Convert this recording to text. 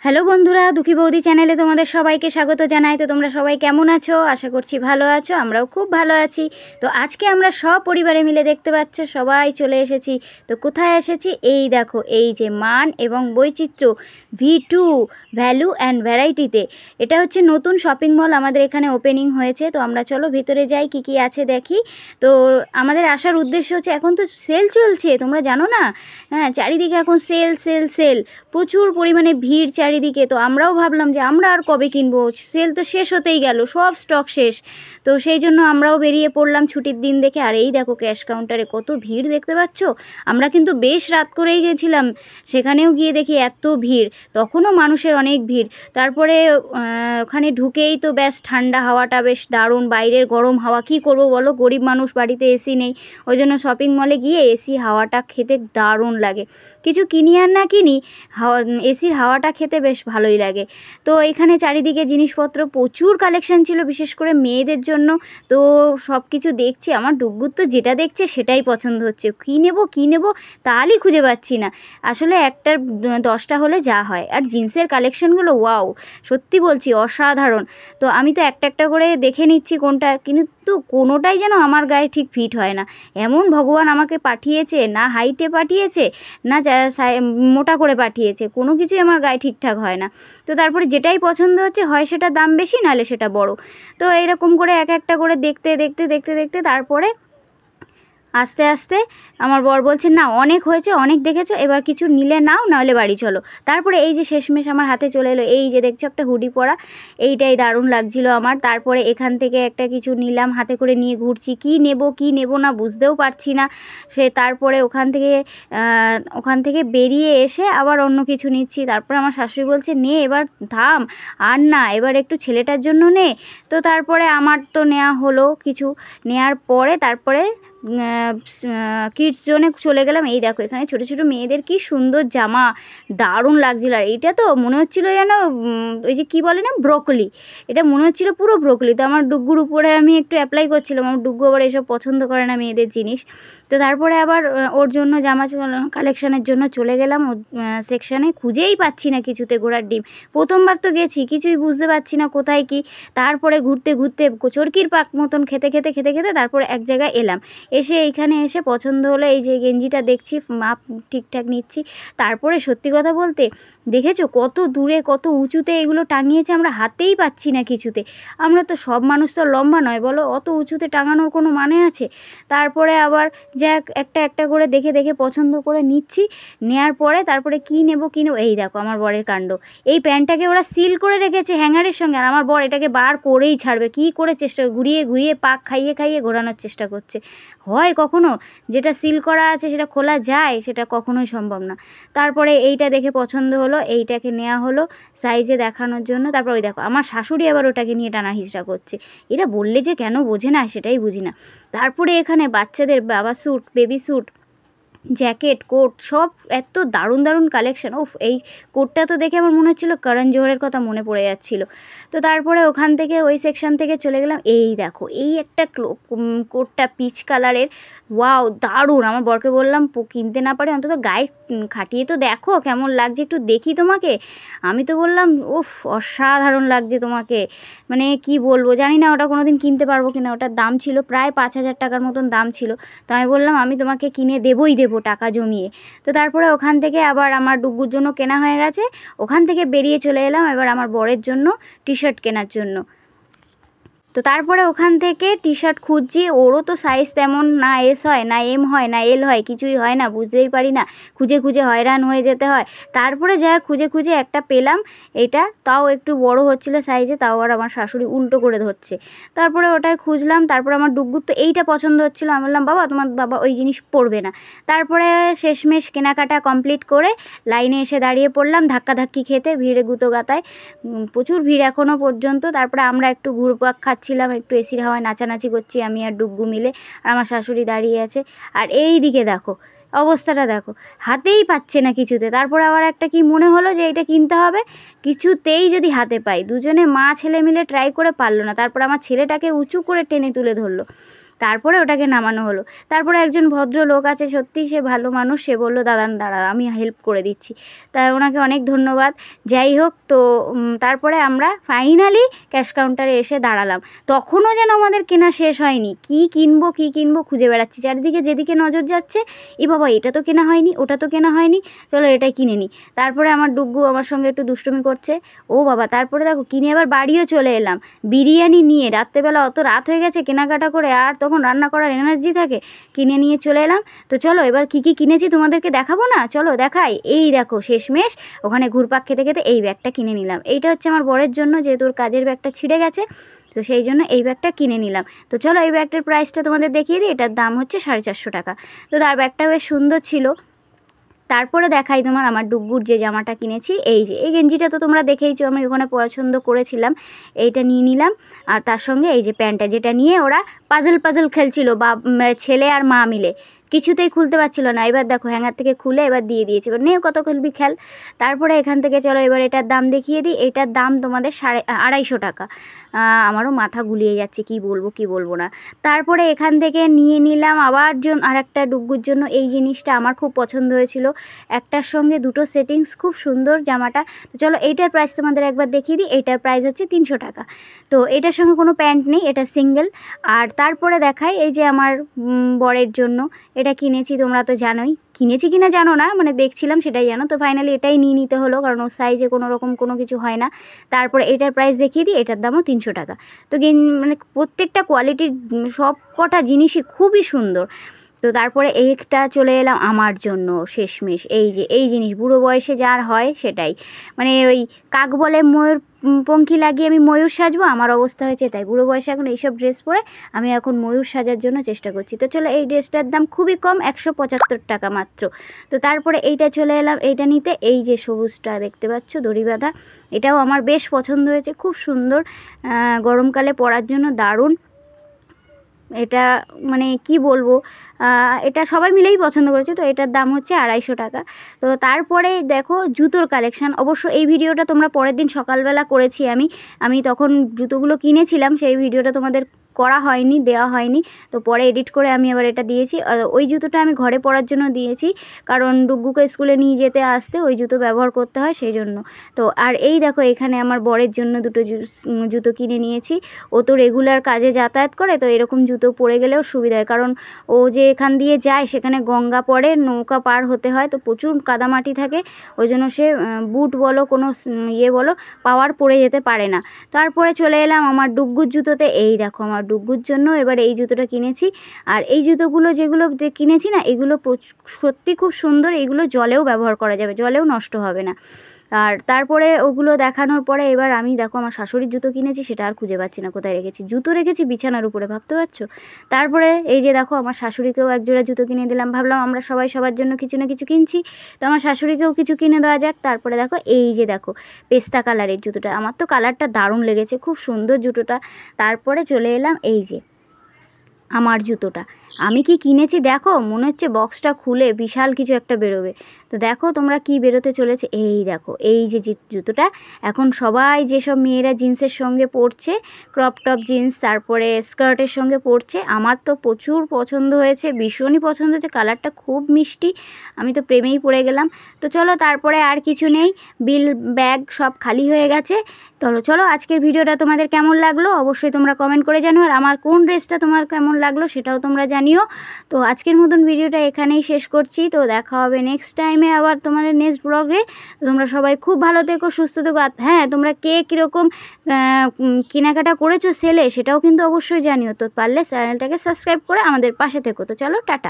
Hello বন্ধুরা, দুঃখী বৌদি চ্যানেলে তোমাদের সবাইকে স্বাগত জানাই। তো তোমরা সবাই কেমন আছো? আশা করছি ভালো আছো, আমরাও খুব ভালো আছি। তো আজকে আমরা সব পরিবারে মিলে, দেখতে পাচ্ছ সবাই চলে এসেছি। তো কোথায় এসেছি? এই দেখো, এই যে মান এবং বৈচিত্র্য V2 ভ্যালু অ্যান্ড ভ্যারাইটিতে। এটা হচ্ছে নতুন শপিং মল আমাদের এখানে ওপেনিং হয়েছে। তো আমরা চলো ভিতরে যাই, কি কি আছে দেখি। তো আমাদের আসার উদ্দেশ্য হচ্ছে, এখন তো সেল চলছে, তোমরা জানো না? হ্যাঁ, চারিদিকে এখন সেল সেল সেল, প্রচুর পরিমাণে ভিড় চারিদিকে। তো আমরাও ভাবলাম যে আমরা আর কবে কিনবো, সেল তো শেষ হতেই গেল, সব স্টক শেষ। তো সেই জন্য আমরাও বেরিয়ে পড়লাম ছুটির দিন দেখে। আর এই দেখো, ক্যাশ কাউন্টারে কত ভিড় দেখতে পাচ্ছ। আমরা কিন্তু বেশ রাত করেই গেছিলাম, সেখানেও গিয়ে দেখি এত ভিড়, তখনও মানুষের অনেক ভিড়। তারপরে ওখানে ঢুকেই তো ব্যাস ঠান্ডা হাওয়াটা বেশ দারুণ, বাইরের গরম হাওয়া, কি করব বলো, গরিব মানুষ, বাড়িতে এসি নেই। ওই জন্য শপিং মলে গিয়ে এসি হাওয়াটা খেতে দারুণ লাগে। কিছু কিনি আর না কিনি, এসির হাওয়াটা খেতে বেশ ভালোই লাগে। তো এখানে চারিদিকে জিনিসপত্র প্রচুর কালেকশন ছিল, বিশেষ করে মেয়েদের জন্য। তো সব কিছু দেখছি, আমার ডুগ্গুর তো যেটা দেখছে সেটাই পছন্দ হচ্ছে। কী নেব তাহলেই খুঁজে পাচ্ছি না। আসলে একটার 10টা হলে যা হয়। আর জিন্সের কালেকশনগুলো ওয়াও, সত্যি বলছি অসাধারণ। তো আমি তো একটা একটা করে দেখে নিচ্ছি কোনটা, কিন্তু কোনোটাই যেন আমার গায়ে ঠিক ফিট হয় না। এমন ভগবান আমাকে পাঠিয়েছে, না হাইটে পাঠিয়েছে, না মোটা করে পাঠিয়েছে, কোনো কিছুই আমার গায়ে ঠিকঠাক হয় না। তো তারপরে যেটাই পছন্দ হচ্ছে, হয় সেটা দাম বেশি, নাহলে সেটা বড়। তো এরকম করে এক একটা করে দেখতে দেখতে দেখতে দেখতে তারপরে আস্তে আস্তে আমার বর বলছে, না অনেক হয়েছে, অনেক দেখেছো, এবার কিছু নিলে নাও, নাহলে বাড়ি চলো। তারপরে এই যে শেষমেশ আমার হাতে চলে এলো, এই যে দেখছো একটা হুডি পরা, এইটাই দারুণ লাগছিল আমার। তারপরে এখান থেকে একটা কিছু নিলাম, হাতে করে নিয়ে ঘুরছি, কি নেব না বুঝতেও পারছি না। তারপরে ওখান থেকে বেরিয়ে এসে আবার অন্য কিছু নিচ্ছি। তারপরে আমার শাশুড়ি বলছে, নে এবার থাম, আর না, এবার একটু ছেলেটার জন্য নে। তো তারপরে আমার তো নেওয়া হলো কিছু, নেওয়ার পরে তারপরে কিডস জোনে চলে গেলাম। এই দেখো, এখানে ছোটো ছোটো মেয়েদের কি সুন্দর জামা, দারুণ লাগছিল। আর এইটা তো মনে হচ্ছিলো যেন ওই যে কী বলে না, ব্রোকলি, এটা মনে হচ্ছিলো পুরো ব্রোকলি। তো আমার ডুগ্গুর উপরে আমি একটু অ্যাপ্লাই করছিলাম, আমার ডুগ্গু আবার এসব পছন্দ করে না, মেয়েদের জিনিস। তো তারপরে আবার ওর জন্য জামা কালেকশানের জন্য চলে গেলাম সেকশানে, খুঁজেই পাচ্ছি না কিছুতে ঘোড়ার ডিম। প্রথমবার তো গেছি, কিছুই বুঝতে পারছি না কোথায় কি। তারপরে ঘুরতে ঘুরতে চরকির পাক মতন খেতে খেতে তারপরে এক জায়গায় এলাম। এইখানে এসে পছন্দ হলো, এই যে গেঞ্জিটা দেখছি, মাপ ঠিকঠাক নিচ্ছি। তারপরে সত্যি কথা বলতে, দেখেছো কত দূরে কত উঁচুতে এগুলো টাঙিয়েছে, আমরা হাতেই পাচ্ছি না কিছুতে। আমরা তো সব মানুষ তো লম্বা নয় বলো, অত উঁচুতে টাঙানোর কোনো মানে আছে? তারপরে আবার যাক একটা একটা করে দেখে দেখে পছন্দ করে নিচ্ছি। নেওয়ার পরে তারপরে কী নেব, এই দেখো আমার বরের কাণ্ড। এই প্যান্টটাকে ওরা সিল করে রেখেছে হ্যাঙ্গারের সঙ্গে, আর আমার বর এটাকে বার করেই ছাড়বে, কী করে চেষ্টা, ঘুরিয়ে ঘুরিয়ে পাক খাইয়ে খাইয়ে ঘোরানোর চেষ্টা করছে। হয় কখনো যেটা সিল করা আছে সেটা খোলা যায়? সেটা কখনোই সম্ভব না। তারপরে এইটা দেখে পছন্দ হলো, এইটাকে নেওয়া হলো সাইজে দেখানোর জন্য। তারপর ওই দেখো, আমার শাশুড়ি আবার ওটাকে নিয়ে টানা হিচড়া করছে। এরা বললে যে কেন বোঝে না, সেটাই বুঝি না। তারপরে এখানে বাচ্চাদের বাবা suit, baby suit, jacket, coat, সব এত দারুণ দারুণ কালেকশন। এই কোটটা তো দেখে আমার মনে হচ্ছিলো করণ জোহরের কথা মনে পড়ে যাচ্ছিলো। তো তারপরে ওখান থেকে ওই সেকশন থেকে চলে গেলাম। এই দেখো, এই একটা কোটটা পিচ কালারের, ওয়াও দারুণ। আমার বরকে বললাম, কিনতে না পারে অন্তত গায়ে খাটিয়ে তো দেখো কেমন লাগছে, একটু দেখি তোমাকে। আমি তো বললাম, উফ অসাধারণ লাগছে তোমাকে, মানে কি বলবো, জানি না ওটা কোনো দিন কিনতে পারবো কিনা। ওটার দাম ছিল প্রায় 5,000 টাকার মতন দাম ছিল। তো আমি বললাম, আমি তোমাকে কিনে দেবই দেবো টাকা জমিয়ে। তো তারপরে ওখান থেকে আবার আমার ডুগ্গুর জন্য কেনা হয়ে গেছে, ওখান থেকে বেরিয়ে চলে এলাম এবার আমার বরের জন্য টি শার্ট কেনার জন্য। তো তারপরে ওখান থেকে টি শার্ট খুঁজছি, ওরও তো সাইজ তেমন না, এস হয় না, এম হয় না, এল হয়, কিছুই হয় না, বুঝতেই পারি না, খুঁজে খুঁজে হয়রান হয়ে যেতে হয়। তারপরে যা খুঁজে খুঁজে একটা পেলাম, এটা তাও একটু বড় হচ্ছিল সাইজে, তাও আর আমার শাশুড়ি উল্টো করে ধরছে। তারপরে ওটাই খুঁজলাম। তারপরে আমার ডুগ্গুর তো এইটা পছন্দ হচ্ছিলো, আমি বললাম, বাবা তোমার বাবা ওই জিনিস পরবে না। তারপরে শেষমেশ কেনাকাটা কমপ্লিট করে লাইনে এসে দাঁড়িয়ে পড়লাম, ধাক্কাধাক্কি খেতে, ভিড়ে গুঁতো গাতায়, প্রচুর ভিড় এখনও পর্যন্ত। তারপরে আমরা একটু ঘুরপাক খাচ্ছিলাম, একটু এসির হাওয়ায় নাচানাচি করছি আমি আর ডুগ্গু মিলে, আর আমার শাশুড়ি দাঁড়িয়ে আছে। আর এই দিকে দেখো অবস্থাটা, দেখো হাতেই পাচ্ছে না কিছুতে। তারপর আবার একটা কি মনে হলো যে এটা কিনতে হবে, কিছুতেই যদি হাতে পাই। দুজনে মা ছেলে মিলে ট্রাই করে পারলো না। তারপর আমার ছেলেটাকে উঁচু করে টেনে তুলে ধরলো, তারপরে ওটাকে নামানো হলো। তারপরে একজন ভদ্রলোক আছে, সত্যিই সে ভালো মানুষ, সে বললো দাঁড়া আমি হেল্প করে দিচ্ছি, তাই ওনাকে অনেক ধন্যবাদ। যাই হোক, তো তারপরে আমরা ফাইনালি ক্যাশ কাউন্টারে এসে দাঁড়ালাম। তখনও যেন আমাদের কেনা শেষ হয়নি, কি কিনবো খুঁজে বেড়াচ্ছি চারিদিকে, যেদিকে নজর যাচ্ছে বাবা এটা তো কেনা হয়নি, ওটা তো কেনা হয়নি, চলো এটাই কিনে নিই। তারপরে আমার ডুগ্গু আমার সঙ্গে একটু দুষ্টুমি করছে, ও বাবা। তারপরে দেখো কিনে আবার বাড়িও চলে এলাম বিরিয়ানি নিয়ে। রাত্রেবেলা অত রাত হয়ে গেছে কেনাকাটা করে, আর তখন রান্না করার এনার্জি থাকে, কিনে নিয়ে চলে এলাম। তো চলো এবার কী কিনেছি তোমাদেরকে দেখাবো না, চলো দেখাই। এই দেখো শেষমেশ ওখানে ঘুরপাক খেতে খেতে এই ব্যাগটা কিনে নিলাম। এইটা হচ্ছে আমার বরের জন্য, যেহেতু ওর কাজের ব্যাগটা ছিঁড়ে গেছে, তো সেই জন্য এই ব্যাগটা কিনে নিলাম। তো চলো এই ব্যাগটার প্রাইসটা তোমাদের দেখিয়ে দিই। এটার দাম হচ্ছে 450 টাকা। তো তার ব্যাগটা বেশ সুন্দর ছিল। তারপরে দেখাই তোমার আমার ডুগ্গুর যে জামাটা কিনেছি, এই যে এই গেঞ্জিটা তো তোমরা দেখেইছো, আমি ওখানে পছন্দ করেছিলাম, এইটা নিয়ে নিলাম। আর তার সঙ্গে এই যে প্যান্টটা, যেটা নিয়ে ওরা পাজল খেলছিল বা ছেলে আর মা মিলে, কিছুতেই খুলতে পারছিল না। এবার দেখো হ্যাঙ্গার থেকে খুলে এবার দিয়ে দিয়েছে, এবার নিয়ে কত খেলবি খেল। তারপরে এখান থেকে চলো এবার এটার দাম দেখিয়ে দিই। এটার দাম তোমাদের 250 টাকা। আমারও মাথা গুলিয়ে যাচ্ছে, কি বলবো না। তারপরে এখান থেকে নিয়ে নিলাম আবার আর একটা ডুগ্গুর জন্য এই জিনিসটা, আমার খুব পছন্দ হয়েছিল, একটার সঙ্গে দুটো সেটিংস, খুব সুন্দর জামাটা। তো চলো এইটার প্রাইস তোমাদের একবার দেখিয়ে দিই। এইটার প্রাইস হচ্ছে 300 টাকা। তো এটার সঙ্গে কোনো প্যান্ট নেই, এটা সিঙ্গেল। আর তারপরে দেখাই এই যে আমার বরের জন্য এটা কিনেছি, তোমরা তো জানোই, কিনেছি কিনা জানো না, মানে দেখছিলাম সেটাই জানো। তো ফাইনালি এটাই নিয়ে নিতে হলো, কারণ ওর সাইজে কোনো রকম কোনো কিছু হয় না। তারপরে এটার প্রাইস দেখিয়ে দিই, এটার দামও 300 টাকা। তো মানে প্রত্যেকটা কোয়ালিটির সব কটা জিনিসই খুবই সুন্দর। তো তারপরে এইটা চলে এলাম আমার জন্য শেষমেশ। এই যে এই জিনিস বুড়ো বয়সে যার হয় সেটাই, মানে ওই কাক বলে ময়ূর পঙ্খী লাগিয়ে আমি ময়ূর সাজবো, আমার অবস্থা হয়েছে তাই। বুড়ো বয়সে এখন এইসব ড্রেস পরে আমি এখন ময়ূর সাজার জন্য চেষ্টা করছি। তো চলো এই ড্রেসটার দাম খুবই কম, 175 টাকা মাত্র। তো তারপরে এইটা চলে এলাম এইটা নিতে। এই যে সবুজটা দেখতে পাচ্ছ দড়ি বাঁধা, এটাও আমার বেশ পছন্দ হয়েছে, খুব সুন্দর, গরমকালে পরার জন্য দারুণ। এটা মানে কি বলবো, এটা সবাই মিলেই পছন্দ করেছে। তো এটার দাম হচ্ছে 250 টাকা। তো তারপরে দেখো জুতোর কালেকশান, অবশ্য এই ভিডিওটা তোমরা পরের দিন সকালবেলা করেছি, আমি তখন জুতোগুলো কিনেছিলাম, সেই ভিডিওটা তোমাদের করা হয়নি, দেওয়া হয়নি। তো পরে এডিট করে আমি আবার এটা দিয়েছি। ওই জুতোটা আমি ঘরে পরার জন্য দিয়েছি, কারণ ডুগ্গুকে স্কুলে নিয়ে যেতে আসতে ওই জুতো ব্যবহার করতে হয়, সেই জন্য। তো আর এই দেখো এখানে আমার বরের জন্য দুটো জুতো কিনে নিয়েছি। ও তো রেগুলার কাজে যাতায়াত করে, তো এরকম জুতো পরে গেলেও সুবিধা হয়, কারণ ও যে এখান দিয়ে যায় সেখানে গঙ্গা পড়ে, নৌকা পার হতে হয়, তো প্রচুর কাদামাটি থাকে, ওই জন্য সে বুট বলো কোনো বলো পাওয়ার পরে যেতে পারে না। তারপরে চলে এলাম আমার ডুগ্গুর জুতোতে। এই দেখো আমার ডুগ্গুর জন্য এবার এই জুতোটা কিনেছি। আর এই জুতোগুলো যেগুলো কিনেছি না, এগুলো সত্যি খুব সুন্দর, এগুলো জলেও ব্যবহার করা যাবে, জলেও নষ্ট হবে না। আর তারপরে ওগুলো দেখানোর পরে এবার আমি দেখো আমার শাশুড়ির জুতো কিনেছি, সেটা আর খুঁজে পাচ্ছি না কোথায় রেখেছি। জুতো রেখেছি বিছানার উপরে, ভাবতে পারছো। তারপরে এই যে দেখো আমার শাশুড়িকেও একজোড়া জুতো কিনে দিলাম, ভাবলাম আমরা সবাই সবার জন্য কিছু না কিছু কিনছি, তো আমার শাশুড়িকেও কিছু কিনে দেওয়া যাক। তারপরে দেখো এই যে দেখো পেস্তা কালারের জুতোটা, আমার তো কালারটা দারুণ লেগেছে, খুব সুন্দর জুতোটা। তারপরে চলে এলাম এই যে আমার জুতোটা, আমি কি কিনেছি দেখো, মনে হচ্ছে বক্সটা খুলে বিশাল কিছু একটা বেরোবে। তো দেখো তোমরা কি বেরোতে চলেছে। এই দেখো এই যে জুতোটা এখন সবাই যেসব মেয়েরা জিন্সের সঙ্গে পরছে, ক্রপ টপ জিন্স, তারপরে স্কার্টের সঙ্গে পরছে, আমার তো প্রচুর পছন্দ হয়েছে, ভীষণই পছন্দ হয়েছে, কালারটা খুব মিষ্টি, আমি তো প্রেমেই পড়ে গেলাম। তো চলো তারপরে আর কিছু নেই, বিল ব্যাগ সব খালি হয়ে গেছে। চলো আজকের ভিডিওটা তোমাদের কেমন লাগলো অবশ্যই তোমরা কমেন্ট করে জানিও, আর আমার কোন ড্রেসটা তোমার কেমন লাগলো সেটাও তোমরা জানিও। তো আজকের মতন ভিডিওটা এখানেই শেষ করছি। তো দেখা হবে নেক্সট টাইমে আবার তোমাদের নেক্সট ব্লগে। তো তোমরা সবাই খুব ভালো থেকো, সুস্থ থেকো। হ্যাঁ, তোমরা কে কীরকম কেনাকাটা করেছো সেলে, সেটাও কিন্তু অবশ্যই জানিও। তো পারলে চ্যানেলটাকে সাবস্ক্রাইব করে আমাদের পাশে থেকো। তো চলো টাটা।